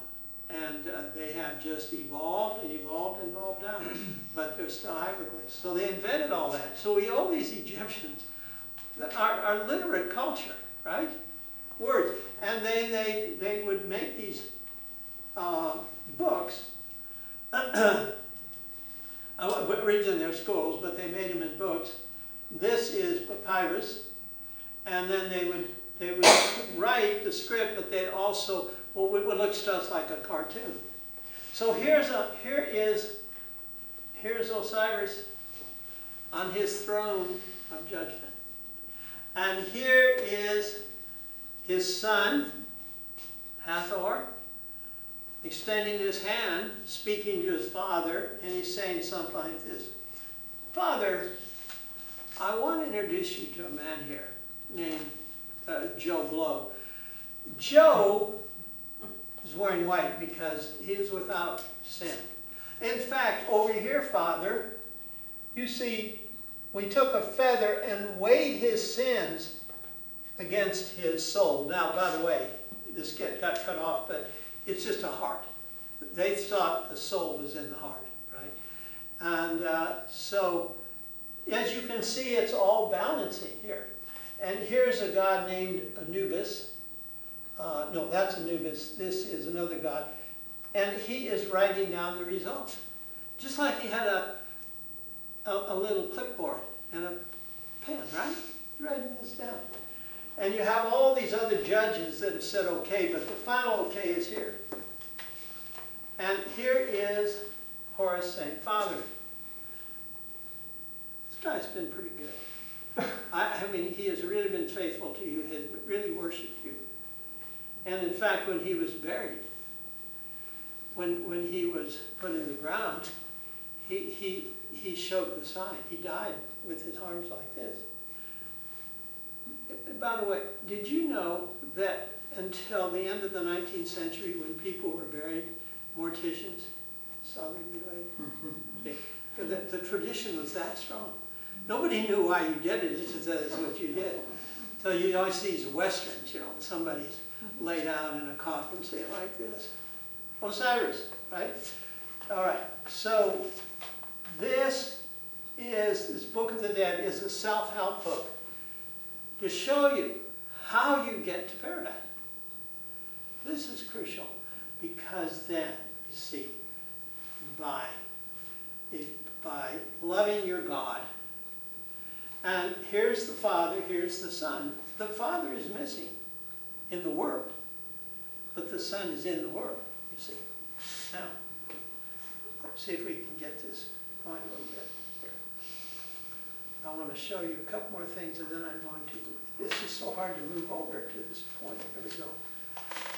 And they have just evolved and evolved and evolved down. But they're still hieroglyphs. So they invented all that. So we owe these Egyptians our literate culture, right? Words. And they would make these books. Originally they're scrolls, but they made them in books. This is papyrus. And then they would write the script, but they'd also, what looks just like a cartoon. So here is Osiris on his throne of judgment. And here is his son, Hathor, extending his hand, speaking to his father, and he's saying something like this. Father, I want to introduce you to a man here named Joe Blow. Joe is wearing white because he is without sin. In fact, over here, Father, you see, we took a feather and weighed his sins against his soul. Now, by the way, this got cut off, but it's just a heart. They thought the soul was in the heart, right? And so, as you can see, it's all balancing here. And here's a god named Anubis. No, that's Anubis. This is another god. And he is writing down the results. Just like he had a little clipboard and a pen, right? He's writing this down. And you have all these other judges that have said okay, but the final okay is here. And here is Horus saying, Father, this guy's been pretty good. I mean, he has really been faithful to you, has really worshipped you. And in fact, when he was buried, when he was put in the ground, he showed the sign. He died with his arms like this. By the way, did you know that until the end of the 19th century, when people were buried, morticians saw them mutilated? The tradition was that strong. Nobody knew why you did it, just that it's what you did. So you always see these westerns, you know, somebody's laid out in a coffin, say it like this. Osiris, right? All right, so this Book of the Dead is a self-help book to show you how you get to paradise. This is crucial because then, you see, by loving your God, and here's the Father, here's the Son. The Father is missing in the world, but the Son is in the world, you see. Now, let's see if we can get this going a little bit here. I want to show you a couple more things, and then I'm going to, this is so hard to move over to this point. Here we go.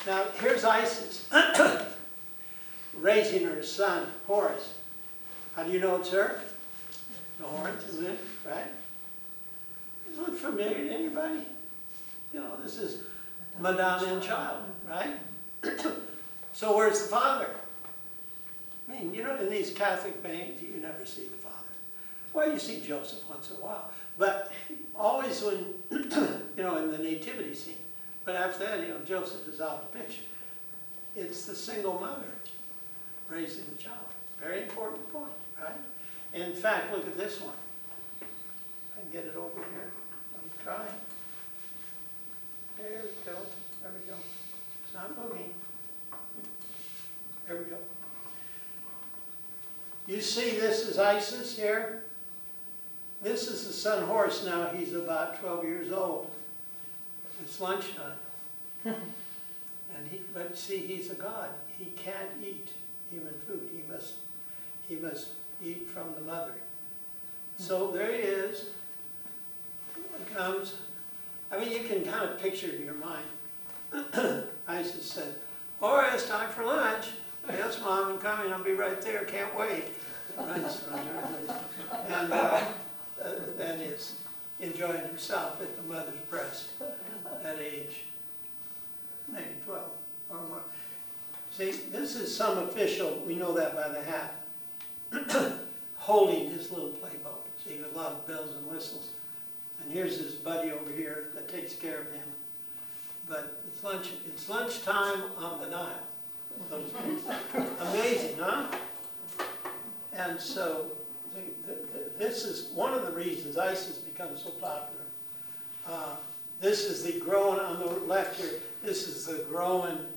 Now, here's Isis. raising her son, Horace. How do you know it's her? The horns, isn't it? Right? Does it look familiar to anybody? You know, this is Madonna and child, right? So where's the father? I mean, you know, in these Catholic banks, you never see the father. Well, you see Joseph once in a while, but always when, you know, in the nativity scene. But after that, you know, Joseph is out of the picture. It's the single mother raising the child. Very important point, right? In fact, look at this one. I can get it over here. I'm trying. There we go. There we go. It's not moving. There we go. You see this is Isis here. This is the son Horace now. He's about 12 years old. It's lunchtime. But see, he's a god. He can't eat human food. He must eat from the mother. So there he is. It comes. I mean, you can kind of picture it in your mind. Isis said, Horace, time for lunch. Yes, Mom, I'm coming. I'll be right there. Can't wait. Runs and then is enjoying himself at the mother's breast at age maybe 12 or more. See, this is some official, we know that by the hat, holding his little playboat. See, with a lot of bells and whistles. And here's his buddy over here that takes care of him. But it's lunchtime on the Nile. Amazing, huh? And so this is one of the reasons ISIS becomes so popular. This is the growing, on the left here, this is the growing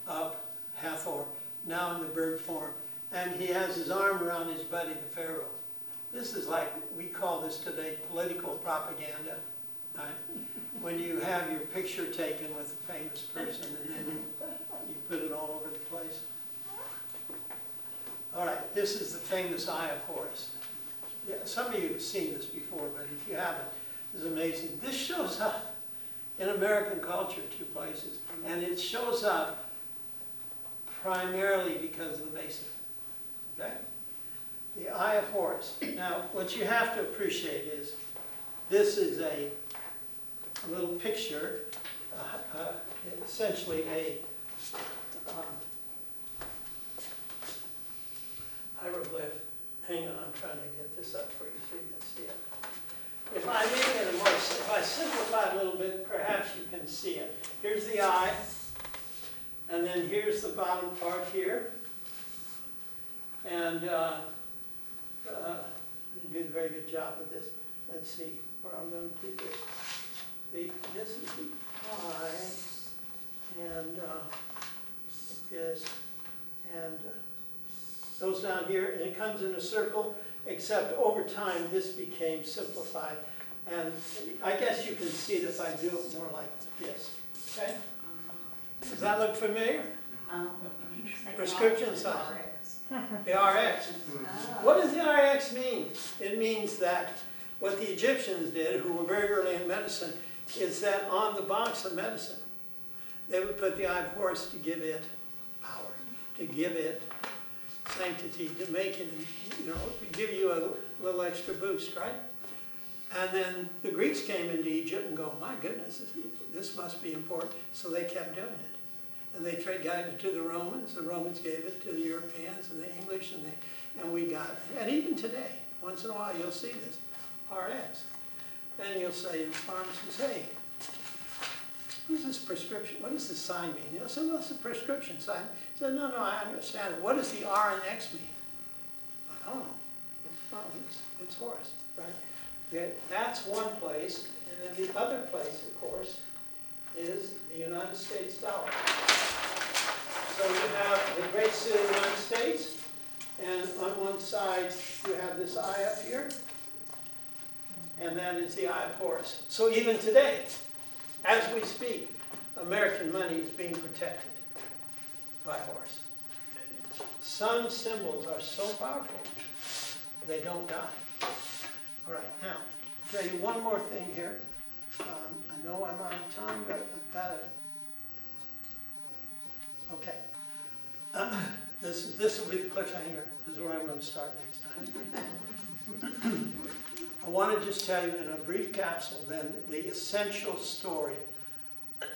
up Hathor, now in the bird form. And he has his arm around his buddy, the Pharaoh. This is like, we call this today political propaganda. Right? When you have your picture taken with a famous person and then you put it all over the place. All right, this is the famous Eye of Horus. Yeah, some of you have seen this before, but if you haven't, it's amazing. This shows up in American culture 2 places, and it shows up primarily because of the Mason. Okay? The Eye of Horus. Now, what you have to appreciate is this is a little picture, essentially a hieroglyph. Hang on, I'm trying to get this up for you so you can see it. If I make it if I simplify it a little bit, perhaps you can see it. Here's the eye, and then here's the bottom part here. And you did a very good job with this. Let's see where I'm going to do this. This is the eye, and this, and goes down here, and it comes in a circle, except over time this became simplified. And I guess you can see it if I do it more like this. Okay? Does that look familiar? Prescription sign. The RX. What does the RX mean? It means that what the Egyptians did, who were very early in medicine, is that on the box of medicine, they would put the Eye of Horus to give it power, to give it sanctity, to make it, you know, to give you a little extra boost, right? And then the Greeks came into Egypt and go, my goodness, this must be important. So they kept doing it. And they gave it to the Romans gave it to the Europeans and the English, and we got it. And even today, once in a while, you'll see this, RX. And you'll say, the pharmacist, hey, what is this prescription? What does this sign mean? You'll say, well, it's a prescription sign. He said, no, I understand it. What does the R and X mean? I don't know. Well, it's Horus, right? That's one place. And then the other place, of course, is the United States dollar. So you have the great city of the United States, and on one side you have this eye up here, and that is the Eye of Horus. So even today, as we speak, American money is being protected by Horus. Some symbols are so powerful, they don't die. All right, now, I'll tell you one more thing here. I know I'm out of time, but I've got to... Okay. This will be the cliffhanger. This is where I'm going to start next time. I want to just tell you in a brief capsule then the essential story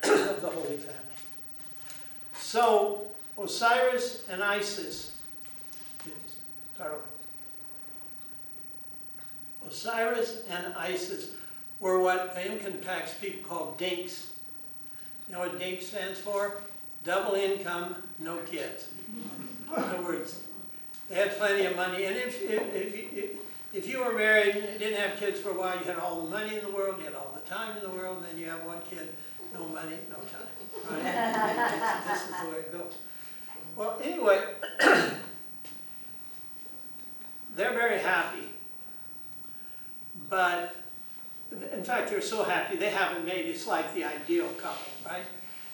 of the Holy Family. So Osiris and Isis, start over. Osiris and Isis were what the income tax people call dinks. You know what DINK stands for? Double income, no kids. In other words, they had plenty of money, and if you were married and didn't have kids for a while, you had all the money in the world, you had all the time in the world, and then you have one kid, no money, no time. Right? This is the way it goes. Well, anyway, they're very happy, but in fact, they're so happy they haven't made it's like the ideal couple, right?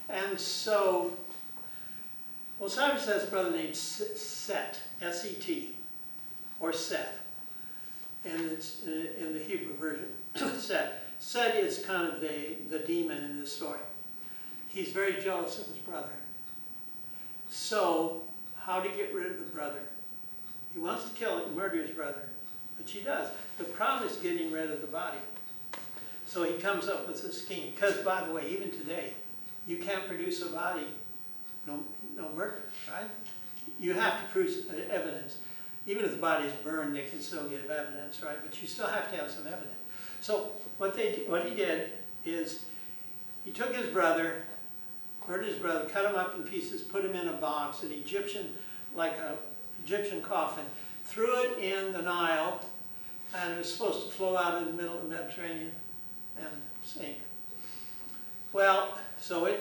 And so, Osiris has a brother named Set, S-E-T, or Seth, and it's in the Hebrew version, Set. Set is kind of the demon in this story. He's very jealous of his brother. So, how to get rid of the brother? He wants to kill it and murder his brother, which he does. The problem is getting rid of the body. So he comes up with this scheme. Because, by the way, even today, you can't produce a body, no murder, right? You have to produce evidence. Even if the body is burned, they can still get evidence, right? But you still have to have some evidence. So what he did is he took his brother, murdered his brother, cut him up in pieces, put him in a box, an Egyptian, like an Egyptian coffin, threw it in the Nile, and it was supposed to flow out in the middle of the Mediterranean and sink. Well, so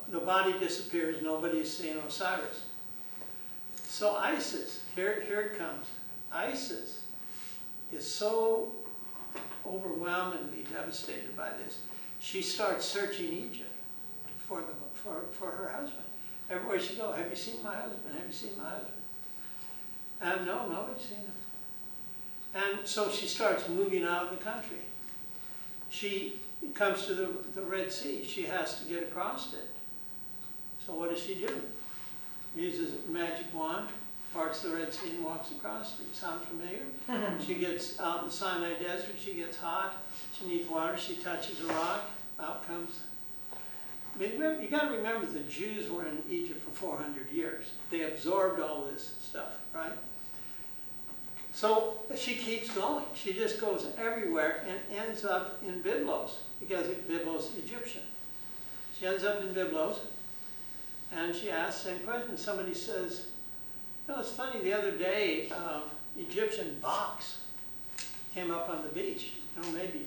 the body disappears, nobody's seen Osiris. So Isis, here it comes. Isis is so overwhelmingly devastated by this. She starts searching Egypt for her husband. Everywhere she goes, have you seen my husband? Have you seen my husband? And no, nobody's seen him. And so she starts moving out of the country. She comes to the Red Sea. She has to get across it. So what does she do? Uses a magic wand, parts the Red Sea and walks across it. Sound familiar? She gets out in the Sinai Desert. She gets hot. She needs water. She touches a rock. Out comes. I mean, you got to remember the Jews were in Egypt for 400 years. They absorbed all this stuff, right? So she keeps going. She just goes everywhere and ends up in Byblos, because Byblos is Egyptian. She ends up in Byblos, and she asks the same question. Somebody says, you know, it's funny, the other day, Egyptian box came up on the beach. You know, maybe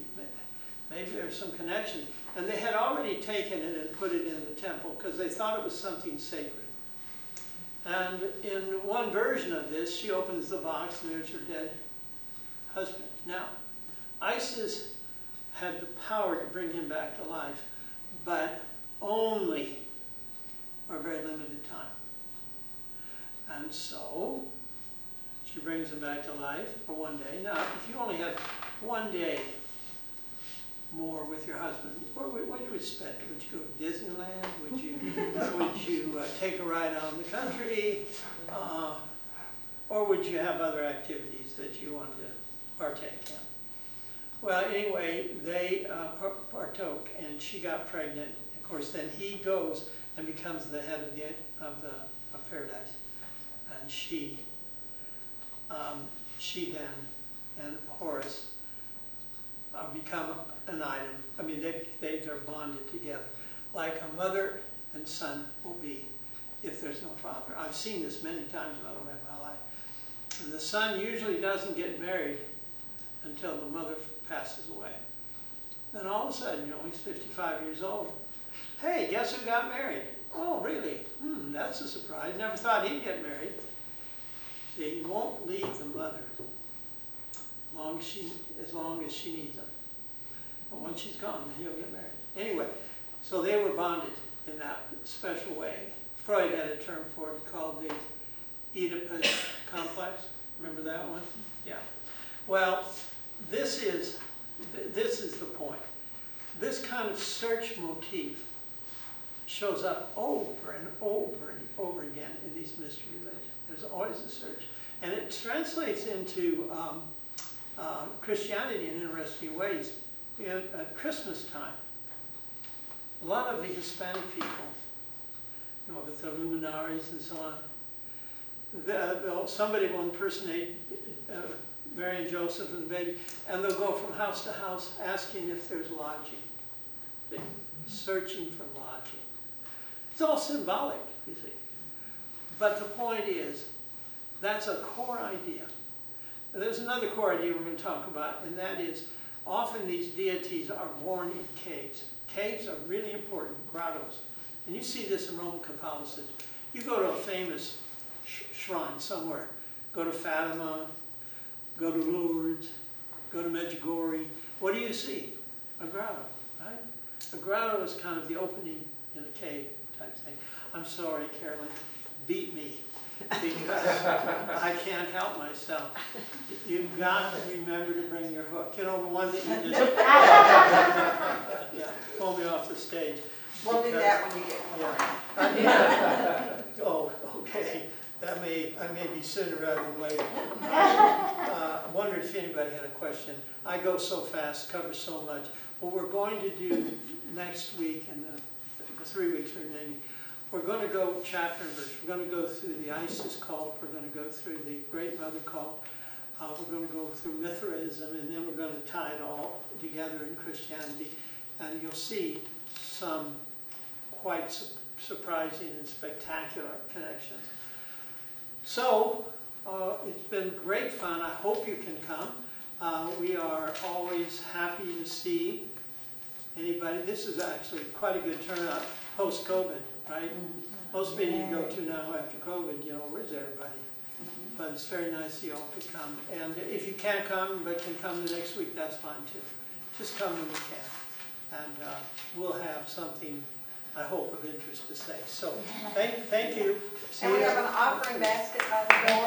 there's some connection. And they had already taken it and put it in the temple because they thought it was something sacred. And in one version of this, she opens the box and there's her dead husband. Now, Isis had the power to bring him back to life, but only for a very limited time. And so, she brings him back to life for one day. Now, if you only had one day more with your husband, where would you spend it? Would you go to Disneyland? Would you take a ride out in the country? Or would you have other activities that you want to partake in? Well, anyway, they partook, and she got pregnant. Of course, then he goes and becomes the head of paradise, and she then and Horus become an item. I mean, they're bonded together, like a mother and son will be if there's no father. I've seen this many times by the way in my life. And the son usually doesn't get married until the mother passes away. Then all of a sudden, you know, he's 55 years old. Hey, guess who got married? Oh, really? That's a surprise. Never thought he'd get married. See, he won't leave the mother as long as she needs him. But once she's gone, then he'll get married. Anyway, so they were bonded in that special way. Freud had a term for it called the Oedipus complex. Remember that one? Yeah. Well, this is the point. This kind of search motif shows up over and over and over again in these mystery religions. There's always a search. And it translates into Christianity in interesting ways. At Christmas time, a lot of the Hispanic people, you know, with the luminaries and so on, somebody will impersonate Mary and Joseph and the baby, and they'll go from house to house asking if there's lodging, searching for lodging. It's all symbolic, you see. But the point is, that's a core idea. There's another core idea we're going to talk about, and that is, often these deities are born in caves. Caves are really important, grottos. And you see this in Roman Catholicism. You go to a famous shrine somewhere, go to Fatima, go to Lourdes, go to Medjugorje. What do you see? A grotto, right? A grotto is kind of the opening in a cave type thing. I'm sorry, Carolyn, beat me, because I can't help myself. You've got to remember to bring your hook. You know, the one that you just yeah, pull me off the stage. We'll do that when you get home. Yeah. Oh, okay. I may be sooner rather than later. I wondered if anybody had a question. I go so fast, cover so much. What we're going to do next week and the 3 weeks remaining, we're going to go chapter and verse. We're going to go through the Isis cult. We're going to go through the Great Mother cult. We're going to go through Mithraism, and then we're going to tie it all together in Christianity. And you'll see some quite surprising and spectacular connections. So, it's been great fun. I hope you can come. We are always happy to see anybody. This is actually quite a good turnout post-COVID, right? Most meetings you go to now after COVID, you know, where's everybody? But it's very nice you all could come. And if you can't come, but can come the next week, that's fine too. Just come when you can. And we'll have something, I hope, of interest to say. So, thank you. See And we you. have an offering basket by the door.